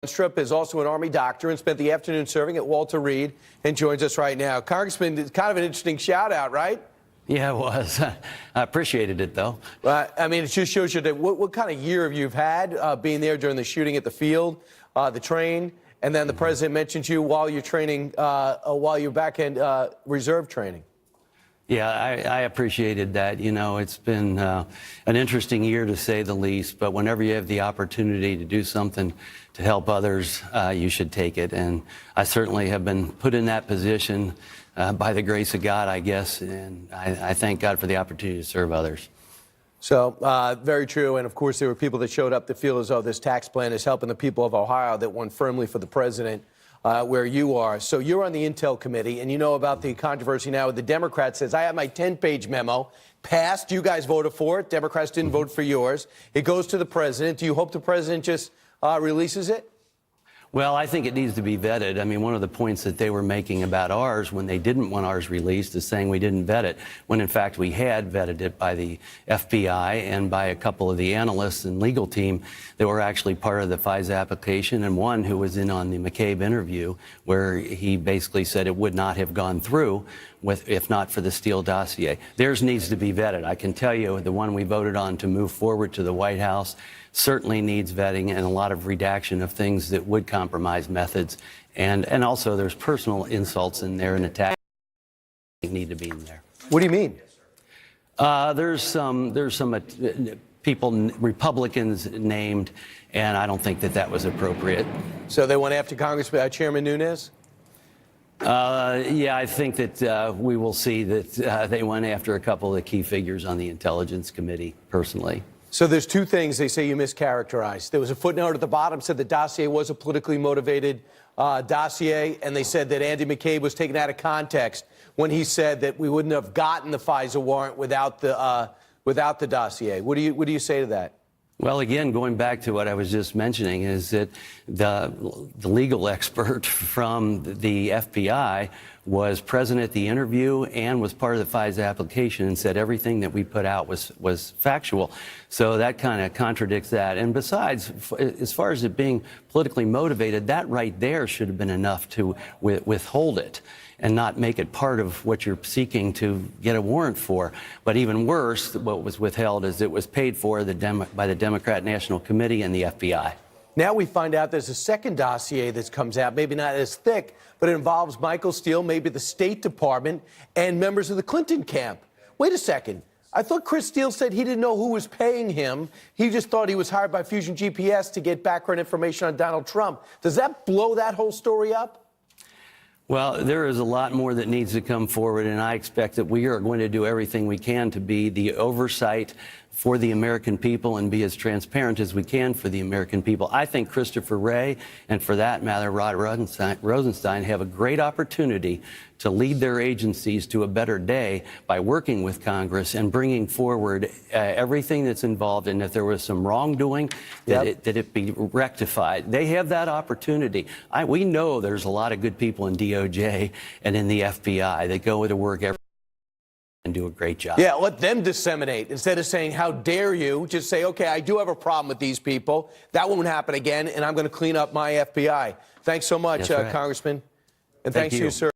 Wenstrup is also an Army doctor and spent the afternoon serving at Walter Reed and joins us right now. Congressman, it's kind of an interesting shout out, right? Yeah, it was. I appreciated it, though. I mean, it just shows you that what kind of year you've had being there during the shooting at the field, the train, and then the president mentioned you while you're training, while you're back in reserve training. Yeah, I appreciated that. You know, it's been an interesting year, to say the least, but whenever you have the opportunity to do something to help others, you should take it. And I certainly have been put in that position by the grace of God, I guess, and I thank God for the opportunity to serve others. So, very true. And, of course, there were people that showed up to feel as though this tax plan is helping the people of Ohio that won firmly for the president. Where you are. So you're on the Intel Committee, and you know about the controversy now with the Democrat says, I have my 10-page memo, passed, you guys voted for it, Democrats didn't vote for yours. It goes to the president. Do you hope the president just releases it? Well, I think it needs to be vetted. I mean, one of the points that they were making about ours when they didn't want ours released is saying we didn't vet it, when in fact we had vetted it by the FBI and by a couple of the analysts and legal team that were actually part of the FISA application, and one who was in on the McCabe interview where he basically said it would not have gone through if not for the Steele dossier. Theirs needs to be vetted. I can tell you the one we voted on to move forward to the White House certainly needs vetting and a lot of redaction of things that would compromise methods. And also there's personal insults in there and attacks that need to be in there. What do you mean? There's some people, Republicans named, and I don't think that was appropriate. So they went after Chairman Nunes? Yeah, I think that we will see that they went after a couple of the key figures on the Intelligence Committee, personally. So there's two things they say you mischaracterized. There was a footnote at the bottom said the dossier was a politically motivated dossier, and they said that Andy McCabe was taken out of context when he said that we wouldn't have gotten the FISA warrant without the dossier. What do you say to that? Well, again, going back to what I was just mentioning, is that the legal expert from the FBI was present at the interview and was part of the FISA application and said everything that we put out was factual. So that kind of contradicts that. And besides, as far as it being politically motivated, that right there should have been enough to withhold it and not make it part of what you're seeking to get a warrant for. But even worse, what was withheld is it was paid for by the Democrat National Committee and the FBI. Now we find out there's a second dossier that comes out, maybe not as thick, but it involves Michael Steele, maybe the State Department, and members of the Clinton camp. Wait a second. I thought Chris Steele said he didn't know who was paying him. He just thought he was hired by Fusion GPS to get background information on Donald Trump. Does that blow that whole story up? Well, there is a lot more that needs to come forward, and I expect that we are going to do everything we can to be the oversight for the American people and be as transparent as we can for the American people. I think Christopher Wray, and for that matter, Rod Rosenstein, have a great opportunity to lead their agencies to a better day by working with Congress and bringing forward everything that's involved. And if there was some wrongdoing, that it be rectified. They have that opportunity. We know there's a lot of good people in DOJ and in the FBI that go to work every and do a great job. Yeah, let them disseminate. Instead of saying, how dare you, just say, okay, I do have a problem with these people. That won't happen again, and I'm going to clean up my FBI. Thanks so much, Congressman. And thanks to you, sir.